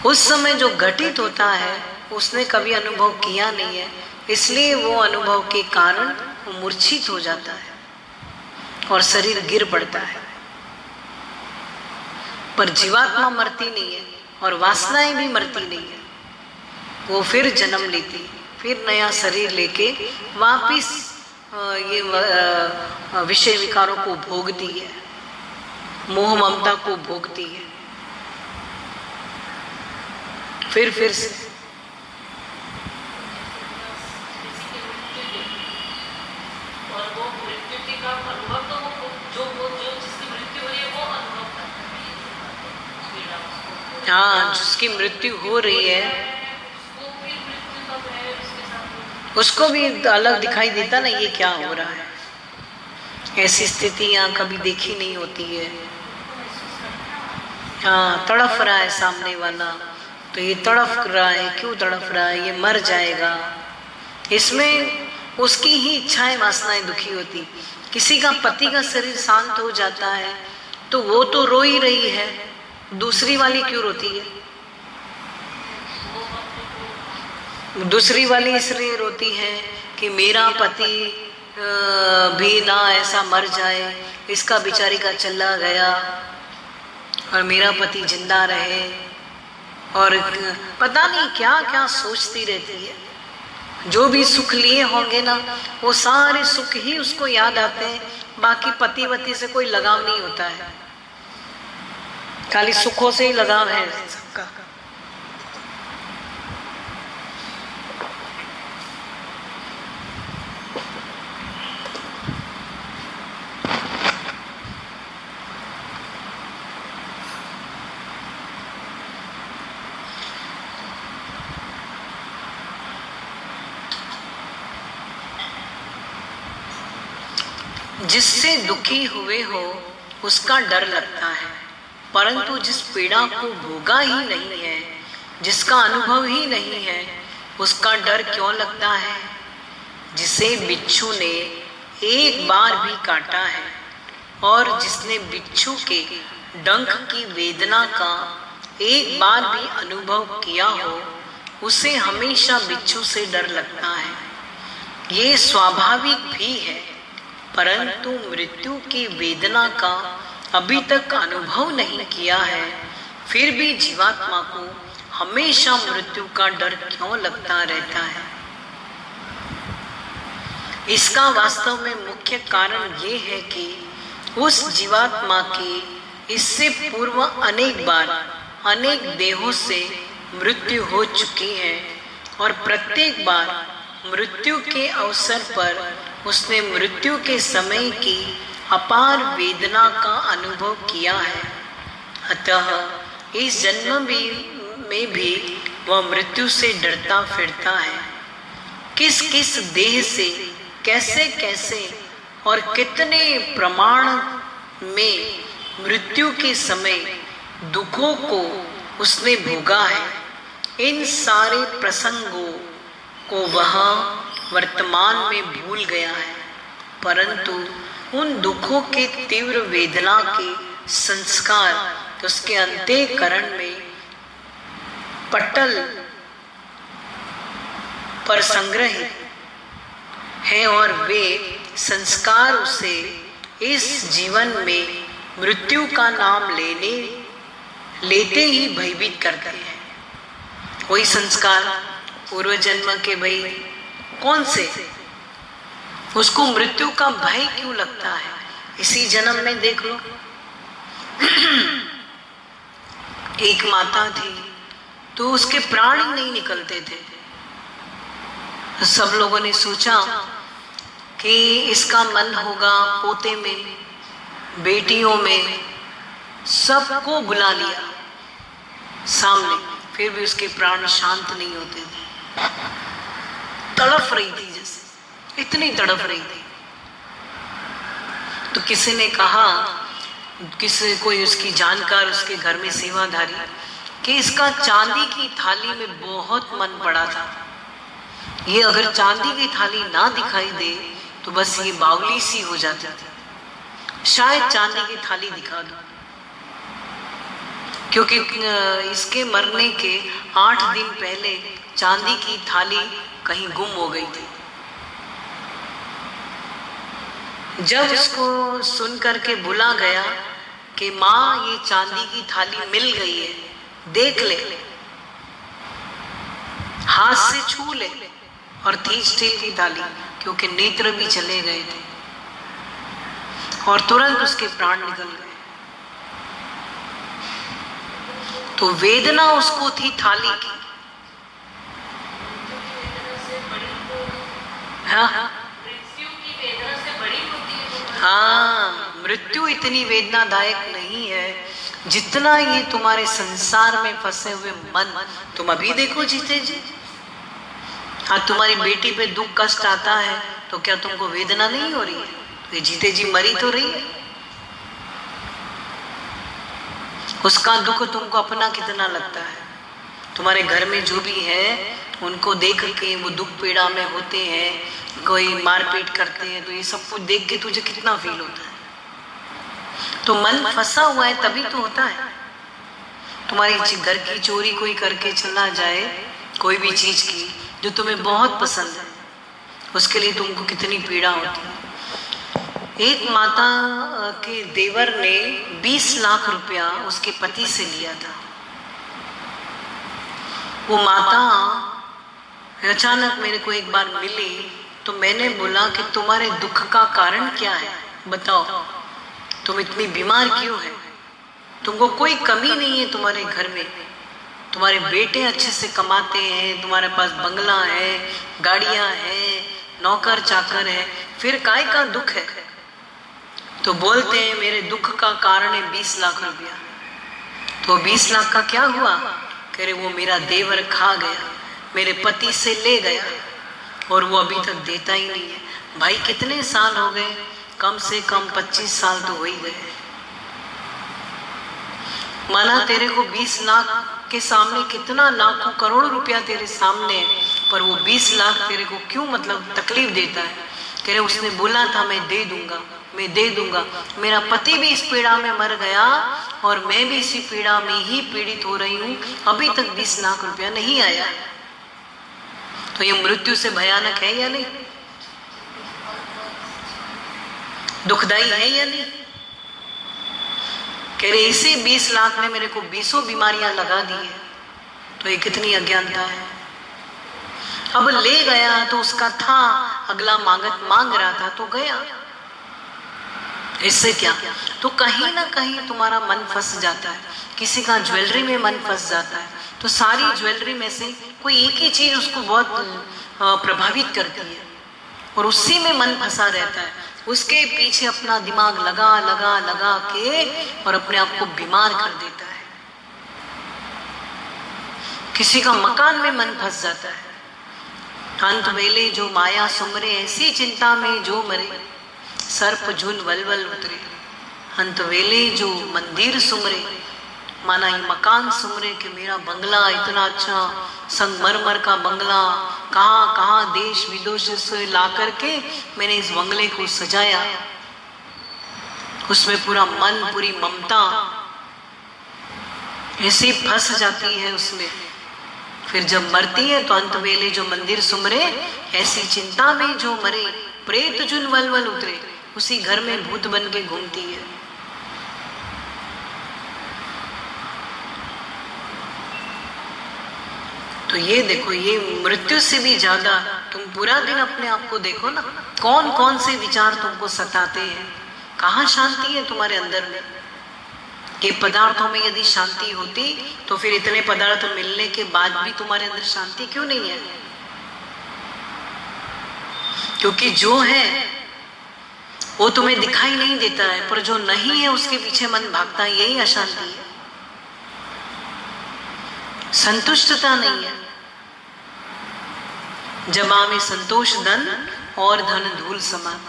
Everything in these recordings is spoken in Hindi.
उस समय जो घटित होता है उसने कभी अनुभव किया नहीं है, इसलिए वो अनुभव के कारण वो मूर्छित हो जाता है और शरीर गिर पड़ता है। पर जीवात्मा मरती नहीं है और वासनाएं भी मरती नहीं है, वो फिर जन्म लेती है, फिर नया शरीर लेके वापिस ये विषय विकारों को भोगती है, मोह ममता को भोगती है, फिर से हाँ, जिसकी मृत्यु हो रही है उसको भी अलग दिखाई देता ना, ये क्या हो रहा है। ऐसी स्थितियां कभी देखी नहीं होती है। हाँ, तड़फ रहा है सामने वाला, तो ये तड़फ रहा है, क्यों तड़फ रहा है, ये मर जाएगा। इसमें उसकी ही इच्छाएं वासनाएं दुखी होती। किसी का पति का शरीर शांत हो जाता है तो वो तो रो ही रही है, दूसरी वाली क्यों रोती है? दूसरी वाली इसलिए रोती है कि मेरा पति भी ना ऐसा मर जाए, इसका बेचारी का चला गया और मेरा पति जिंदा रहे, और पता नहीं क्या क्या सोचती रहती है। जो भी सुख लिए होंगे ना, वो सारे सुख ही उसको याद आते हैं, बाकी पति वती से कोई लगाव नहीं होता है, खाली सुखों से ही लगाव है सबका। जिससे दुखी हुए हो उसका डर लगता है, परंतु जिस पीड़ा को भोगा ही नहीं है, जिसका अनुभव ही नहीं है, उसका डर क्यों लगता है? जिसे बिच्छू ने एक बार भी काटा है और जिसने बिच्छू के डंक की वेदना का एक बार भी अनुभव किया हो, उसे हमेशा बिच्छू से डर लगता है। ये स्वाभाविक भी है, परंतु मृत्यु की वेदना का अभी तक अनुभव नहीं किया है, फिर भी जीवात्मा को हमेशा मृत्यु का डर क्यों लगता रहता है? इसका वास्तव में मुख्य कारण ये है कि उस जीवात्मा की इससे पूर्व अनेक बार अनेक देहों से मृत्यु हो चुकी है और प्रत्येक बार मृत्यु के अवसर पर उसने मृत्यु के समय की अपार वेदना का अनुभव किया है। अतः इस जन्म में भी वह मृत्यु से डरता फिरता है। किस किस देह से कैसे कैसे और कितने प्रमाण में मृत्यु के समय दुखों को उसने भोगा है, इन सारे प्रसंगों को वह वर्तमान में भूल गया है, परंतु उन दुखों के तीव्र वेदना के संस्कार उसके अंतःकरण में पटल पर संग्रहित हैं और वे संस्कार उसे इस जीवन में मृत्यु का नाम लेते ही भयभीत करते हैं। वही संस्कार पूर्व जन्म के, भाई कौन से, उसको मृत्यु का भय क्यों लगता है? इसी जन्म में देख लो, एक माता थी तो उसके प्राण ही नहीं निकलते थे। सब लोगों ने सोचा कि इसका मन होगा पोते में, बेटियों में, सबको बुला लिया सामने, फिर भी उसके प्राण शांत नहीं होते थे। तड़फ रही थी, जैसे इतनी तड़फ रही थी। तो किसी ने कहा, किसी कोई उसकी जानकार, उसके घर में सेवाधारी, कि इसका चांदी की थाली में बहुत मन पड़ा था, ये अगर चांदी की थाली ना दिखाई दे तो बस ये बावली सी हो जाती थी, शायद चांदी की थाली दिखा दो। क्योंकि इसके मरने के 8 दिन पहले चांदी की थाली कहीं गुम हो गई थी। जब उसको सुन करके बुला गया कि माँ ये चांदी की थाली मिल गई है, देख ले, हाथ से छू ले, और थी स्टील की थाली, क्योंकि नेत्र भी चले गए थे और तुरंत उसके प्राण निकल गए। तो वेदना उसको थी थाली की। हाँ, हाँ, मृत्यु इतनी वेदनादायक नहीं है जितना ये तुम्हारे संसार में फंसे हुए मन। तुम अभी देखो जीते जी, हाँ, तुम्हारी बेटी पे दुख कष्ट आता है तो क्या तुमको वेदना नहीं हो रही है? तो ये जीते जी मरी तो रही है। उसका दुख तुमको अपना कितना लगता है? तुम्हारे घर में जो भी है उनको देख के वो दुख पीड़ा में होते हैं, कोई मारपीट करते हैं, तो ये सब कुछ देख के तुझे कितना फील होता है? तो मन फंसा हुआ है तभी तो होता है। तुम्हारी घर की चोरी कोई करके चला जाए, कोई भी चीज की जो तुम्हें बहुत पसंद है, उसके लिए तुमको कितनी पीड़ा होती है। एक माता के देवर ने 20 लाख रुपया उसके पति से लिया था। वो माता अचानक मेरे को एक बार मिली तो मैंने बोला कि तुम्हारे दुख का कारण क्या है, बताओ, तुम इतनी बीमार क्यों है? तुमको कोई कमी नहीं है तुम्हारे घर में, तुम्हारे बेटे अच्छे से कमाते हैं, तुम्हारे पास बंगला है, गाड़ियां हैं, नौकर चाकर है, फिर काय का दुख है? तो बोलते हैं मेरे दुख का कारण है 20 लाख रुपया। तो 20 लाख का क्या हुआ? कह रहे वो मेरा देवर खा गया, मेरे पति से ले गया और वो अभी तक देता ही नहीं है। भाई कितने साल हो गए? कम से कम 25 साल तो हो ही गए। माना तेरे को 20 लाख के सामने कितना लाखों करोड़ रुपया तेरे सामने है, पर वो 20 लाख तेरे को क्यों मतलब तकलीफ देता है? कह रहे उसने बोला था मैं दे दूंगा, मैं दे दूंगा, मेरा पति भी इस पीड़ा में मर गया और मैं भी इसी पीड़ा में ही पीड़ित हो रही हूँ, अभी तक 20 लाख रुपया नहीं आया। तो ये मृत्यु से भयानक है या नहीं? दुखदाई है या नहीं? कह रहे इसी 20 लाख ने मेरे को 20 बीमारियां लगा दी है। तो ये कितनी अज्ञानता है। अब ले गया तो उसका था, अगला मांग रहा था तो गया, इससे क्या? तो कहीं ना कहीं तुम्हारा मन फंस जाता है। किसी का ज्वेलरी में मन फंस जाता है तो सारी ज्वेलरी में से कोई एक ही चीज उसको बहुत प्रभावित करती है और उसी में मन फंसा रहता है। उसके पीछे अपना दिमाग लगा के और अपने आप को बीमार कर देता है। किसी का मकान में मन फंस जाता है। अंत वेले जो माया सुमरे, ऐसी चिंता में जो मरे, सर्प झुन वलवल उतरे। अंत वेले जो मंदिर सुमरे, माना ये मकान सुमरे कि मेरा बंगला इतना अच्छा संगमरमर का बंगला, कहाँ कहाँ देश विदेश से ला करके मैंने इस बंगले को सजाया, उसमें पूरा मन, पूरी ममता ऐसी फंस जाती है उसमें। फिर जब मरती है तो अंत वेले जो मंदिर सुमरे, ऐसी चिंता में जो मरे, प्रेत जुन वलवल उतरे, उसी घर में भूत बन के घूमती है। तो ये देखो, ये मृत्यु से भी ज्यादा तुम पूरा दिन अपने आप को देखो ना, कौन कौन से विचार तुमको सताते हैं, कहाँ शांति है तुम्हारे अंदर में। ये पदार्थों में यदि शांति होती तो फिर इतने पदार्थ मिलने के बाद भी तुम्हारे अंदर शांति क्यों नहीं है? क्योंकि जो है वो तुम्हें दिखाई नहीं देता है, पर जो नहीं है उसके पीछे मन भागता है, यही अशांति है। संतुष्टता नहीं है। जमा में संतोष धन और धन धूल समान।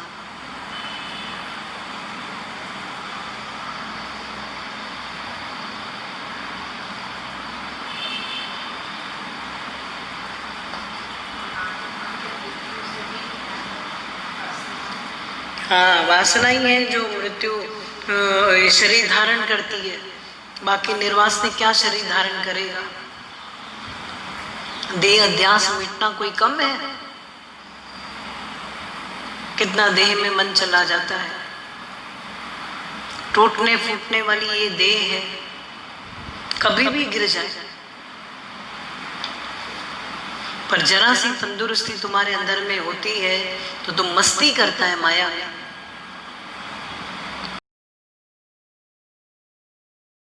हाँ, वासना ही है जो मृत्यु शरीर धारण करती है। बाकी निर्वासनिक क्या शरीर धारण करेगा? देह अध्यास मिटना कोई कम है? कितना देह में मन चला जाता है। टूटने फूटने वाली ये देह है, कभी भी गिर जाए, पर जरा सी तंदुरुस्ती तुम्हारे अंदर में होती है तो तुम मस्ती करता है माया में।